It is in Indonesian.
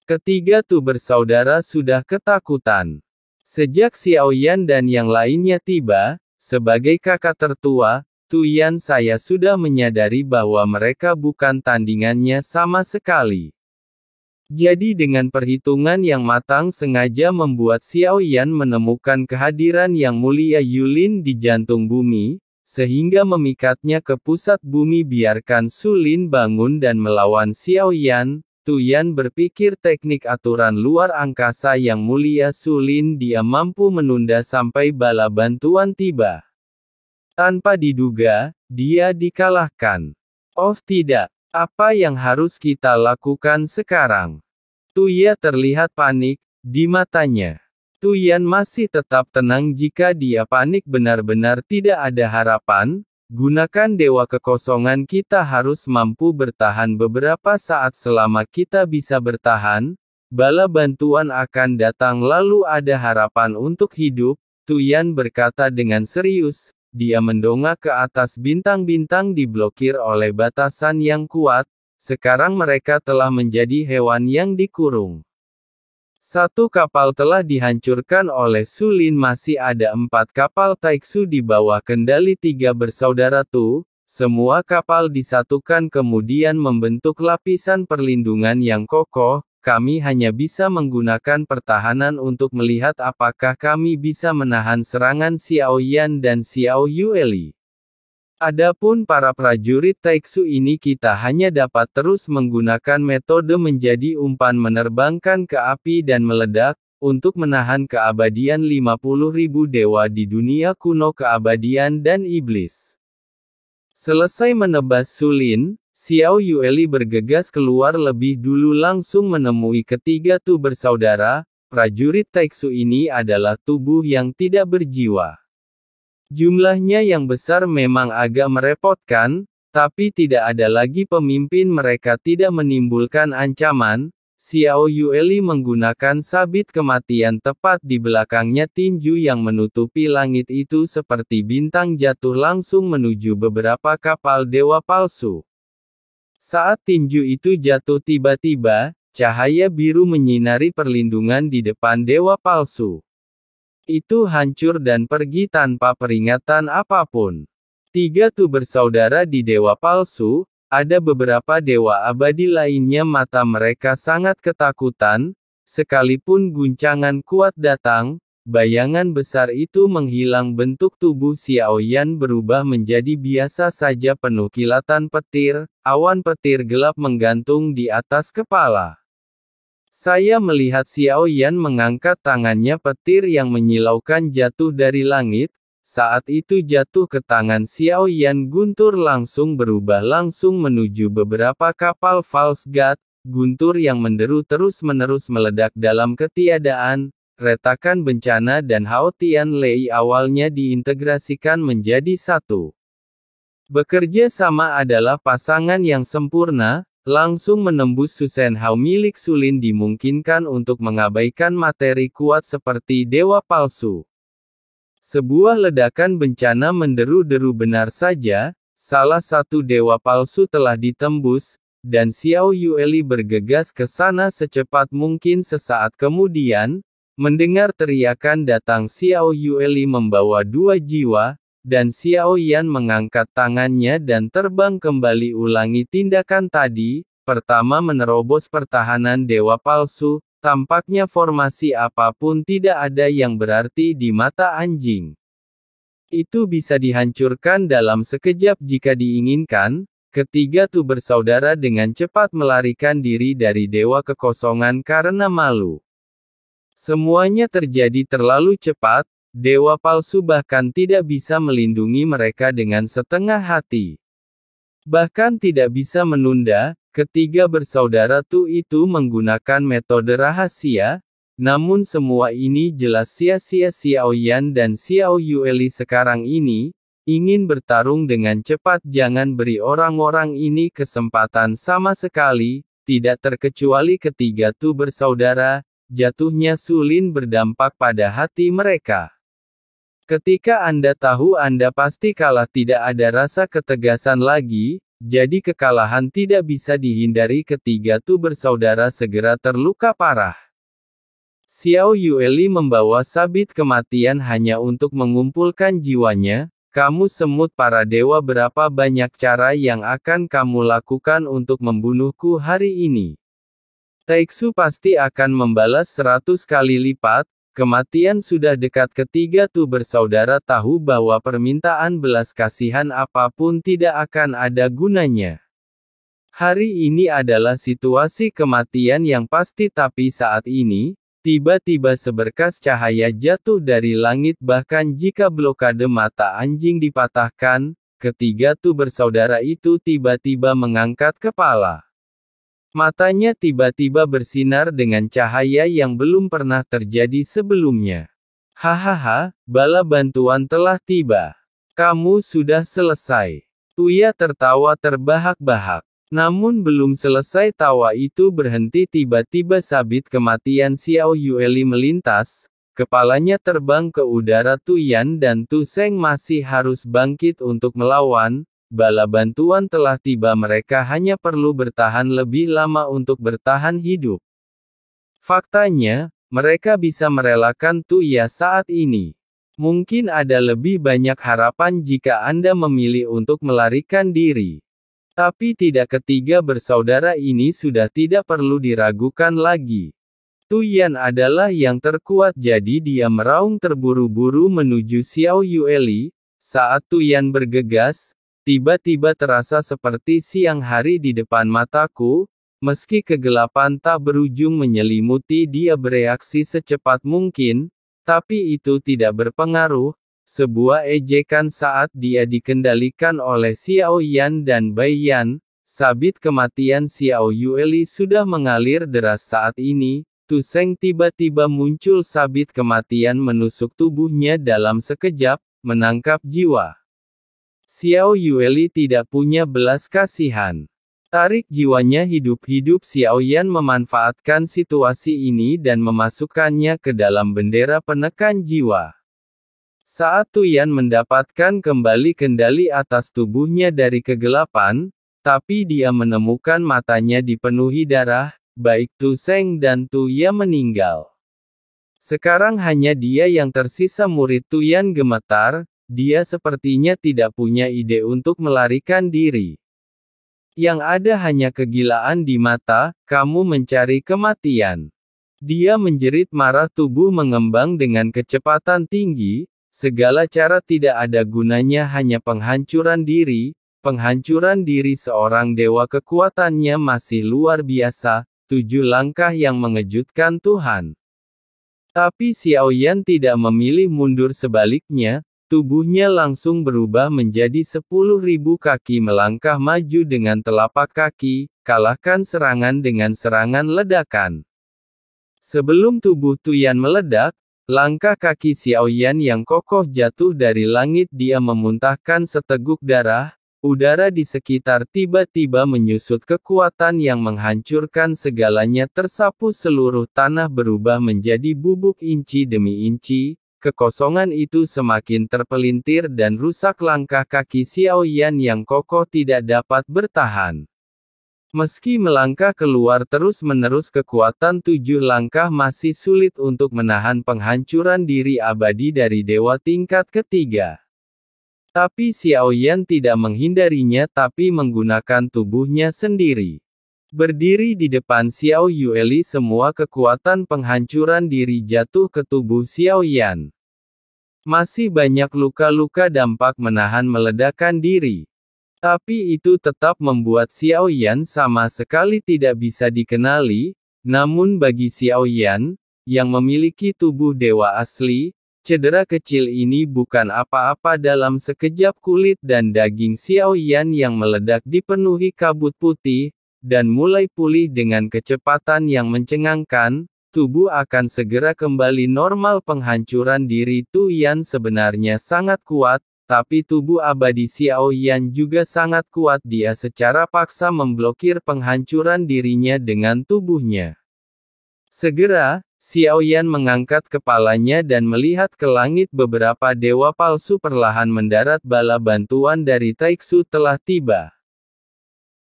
Ketiga Tu bersaudara sudah ketakutan. Sejak Xiao Yan dan yang lainnya tiba, sebagai kakak tertua, Tu Yan saya sudah menyadari bahwa mereka bukan tandingannya sama sekali. Jadi dengan perhitungan yang matang sengaja membuat Xiao Yan menemukan kehadiran Yang Mulia Yulin di jantung bumi, sehingga memikatnya ke pusat bumi. Biarkan Su Lin bangun dan melawan Xiao Yan. Tu Yan berpikir teknik aturan luar angkasa Yang Mulia Su Lin dia mampu menunda sampai bala bantuan tiba. Tanpa diduga, dia dikalahkan. Oh tidak. Apa yang harus kita lakukan sekarang? Tu Yan terlihat panik di matanya. Tu Yan masih tetap tenang. Jika dia panik benar-benar tidak ada harapan, gunakan dewa kekosongan. Kita harus mampu bertahan beberapa saat. Selama kita bisa bertahan, bala bantuan akan datang lalu ada harapan untuk hidup. Tu Yan berkata dengan serius. Dia mendongak ke atas. Bintang-bintang diblokir oleh batasan yang kuat. Sekarang mereka telah menjadi hewan yang dikurung. Satu kapal telah dihancurkan oleh Su Lin. Masih ada 4 kapal Taiksu di bawah kendali 3 bersaudara Tu. Semua kapal disatukan kemudian membentuk lapisan perlindungan yang kokoh. Kami hanya bisa menggunakan pertahanan untuk melihat apakah kami bisa menahan serangan Xiao Yan dan Xiao Yueli. Adapun para prajurit Taiksu ini kita hanya dapat terus menggunakan metode menjadi umpan menerbangkan ke api dan meledak, untuk menahan keabadian 50.000 dewa di dunia kuno keabadian dan iblis. Selesai menebas Su Lin, Xiao Yueli bergegas keluar lebih dulu langsung menemui ketiga Tu bersaudara. Prajurit Taiksu ini adalah tubuh yang tidak berjiwa. Jumlahnya yang besar memang agak merepotkan, tapi tidak ada lagi pemimpin. Mereka tidak menimbulkan ancaman. Xiao Yueli menggunakan sabit kematian tepat di belakangnya. Tinju yang menutupi langit itu seperti bintang jatuh langsung menuju beberapa kapal dewa palsu. Saat tinju itu jatuh tiba-tiba, cahaya biru menyinari perlindungan di depan dewa palsu. Itu hancur dan pergi tanpa peringatan apapun. 3 Tu bersaudara di dewa palsu, ada beberapa dewa abadi lainnya. Mata mereka sangat ketakutan, sekalipun guncangan kuat datang. Bayangan besar itu menghilang. Bentuk tubuh Xiao Yan berubah menjadi biasa saja penuh kilatan petir, awan petir gelap menggantung di atas kepala. Saya melihat Xiao Yan mengangkat tangannya. Petir yang menyilaukan jatuh dari langit. Saat itu jatuh ke tangan Xiao Yan. Guntur langsung berubah langsung menuju beberapa kapal False God. Guntur yang menderu terus-menerus meledak dalam ketiadaan. Retakan bencana dan Hao Tian Lei awalnya diintegrasikan menjadi satu. Bekerja sama adalah pasangan yang sempurna, langsung menembus Susen Hao milik Su Lin dimungkinkan untuk mengabaikan materi kuat seperti dewa palsu. Sebuah ledakan bencana menderu-deru. Benar saja, salah satu dewa palsu telah ditembus, dan Xiao Yueli bergegas ke sana secepat mungkin. Sesaat kemudian, mendengar teriakan datang Xiao Yueli membawa 2 jiwa, dan Xiao Yan mengangkat tangannya dan terbang kembali. Ulangi tindakan tadi. Pertama menerobos pertahanan dewa palsu. Tampaknya formasi apapun tidak ada yang berarti di mata anjing. Itu bisa dihancurkan dalam sekejap jika diinginkan. Ketiga Tu bersaudara dengan cepat melarikan diri dari dewa kekosongan karena malu. Semuanya terjadi terlalu cepat, dewa palsu bahkan tidak bisa melindungi mereka dengan setengah hati. Bahkan tidak bisa menunda. Ketiga bersaudara Tu itu menggunakan metode rahasia, namun semua ini jelas sia-sia. Xiao Yan dan Xiao Yueli sekarang ini, ingin bertarung dengan cepat. Jangan beri orang-orang ini kesempatan sama sekali, tidak terkecuali ketiga Tu bersaudara. Jatuhnya Su Lin berdampak pada hati mereka. Ketika Anda tahu Anda pasti kalah, tidak ada rasa ketegasan lagi. jadi kekalahan tidak bisa dihindari. Ketiga Tu bersaudara segera terluka parah. Xiao Yueli membawa sabit kematian hanya untuk mengumpulkan jiwanya. Kamu semut para dewa, berapa banyak cara yang akan kamu lakukan untuk membunuhku hari ini? Taiksu pasti akan membalas 100 kali lipat. Kematian sudah dekat. Ketiga Tu bersaudara tahu bahwa permintaan belas kasihan apapun tidak akan ada gunanya. Hari ini adalah situasi kematian yang pasti, tapi saat ini, tiba-tiba seberkas cahaya jatuh dari langit. Bahkan jika blokade mata anjing dipatahkan, ketiga Tu bersaudara itu tiba-tiba mengangkat kepala. Matanya tiba-tiba bersinar dengan cahaya yang belum pernah terjadi sebelumnya. Hahaha, bala bantuan telah tiba. Kamu sudah selesai. Tuya tertawa terbahak-bahak. Namun belum selesai tawa itu berhenti, tiba-tiba sabit kematian Xiao Yueli melintas, kepalanya terbang ke udara. Tuyan dan Tu Seng masih harus bangkit untuk melawan. Bala bantuan telah tiba, mereka hanya perlu bertahan lebih lama untuk bertahan hidup. Faktanya, mereka bisa merelakan Tuya saat ini. Mungkin ada lebih banyak harapan jika Anda memilih untuk melarikan diri. Tapi tidak, ketiga bersaudara ini sudah tidak perlu diragukan lagi. Tuyan adalah yang terkuat, jadi dia meraung terburu-buru menuju Xiao Yueli. Saat Tuyan bergegas, tiba-tiba terasa seperti siang hari di depan mataku. Meski kegelapan tak berujung menyelimuti dia, bereaksi secepat mungkin, tapi itu tidak berpengaruh. Sebuah ejekan saat dia dikendalikan oleh Xiao Yan dan Bai Yan. Sabit kematian Xiao Yueli sudah mengalir deras saat ini. Tu Seng tiba-tiba muncul, sabit kematian menusuk tubuhnya dalam sekejap, menangkap jiwa. Xiao Yueli tidak punya belas kasihan. Tarik jiwanya hidup-hidup. Xiao Yan memanfaatkan situasi ini dan memasukkannya ke dalam bendera penekan jiwa. Saat Tuyan mendapatkan kembali kendali atas tubuhnya dari kegelapan, tapi dia menemukan matanya dipenuhi darah, baik Tu Seng dan Tuya meninggal. Sekarang hanya dia yang tersisa. Murid Tuyan gemetar. Dia sepertinya tidak punya ide untuk melarikan diri. Yang ada hanya kegilaan di mata. Kamu mencari kematian. Dia menjerit marah, tubuh mengembang dengan kecepatan tinggi. Segala cara tidak ada gunanya, hanya penghancuran diri. Penghancuran diri seorang dewa, kekuatannya masih luar biasa. 7 langkah yang mengejutkan Tuhan. Tapi Xiao Yan tidak memilih mundur, sebaliknya, tubuhnya langsung berubah menjadi 10.000 kaki melangkah maju dengan telapak kaki, kalahkan serangan dengan serangan ledakan. Sebelum tubuh Tuyan meledak, langkah kaki Xiao Yan yang kokoh jatuh dari langit. Dia memuntahkan seteguk darah, udara di sekitar tiba-tiba menyusut, kekuatan yang menghancurkan segalanya tersapu, seluruh tanah berubah menjadi bubuk inci demi inci. Kekosongan itu semakin terpelintir dan rusak. Langkah kaki Xiao Yan yang kokoh tidak dapat bertahan. Meski melangkah keluar terus-menerus, kekuatan 7 langkah masih sulit untuk menahan penghancuran diri abadi dari dewa tingkat ketiga. Tapi Xiao Yan tidak menghindarinya, tapi menggunakan tubuhnya sendiri. Berdiri di depan Xiao Yueli, semua kekuatan penghancuran diri jatuh ke tubuh Xiao Yan. Masih banyak luka-luka dampak menahan meledakan diri. Tapi itu tetap membuat Xiao Yan sama sekali tidak bisa dikenali. Namun bagi Xiao Yan, yang memiliki tubuh dewa asli, cedera kecil ini bukan apa-apa. Dalam sekejap kulit dan daging Xiao Yan yang meledak dipenuhi kabut putih, dan mulai pulih dengan kecepatan yang mencengangkan. Tubuh akan segera kembali normal. Penghancuran diri Tuyan sebenarnya sangat kuat, tapi tubuh abadi Xiao Yan juga sangat kuat. Dia secara paksa memblokir penghancuran dirinya dengan tubuhnya. Segera, Xiao Yan mengangkat kepalanya dan melihat ke langit. Beberapa dewa palsu perlahan mendarat. Bala bantuan dari Taiksu telah tiba.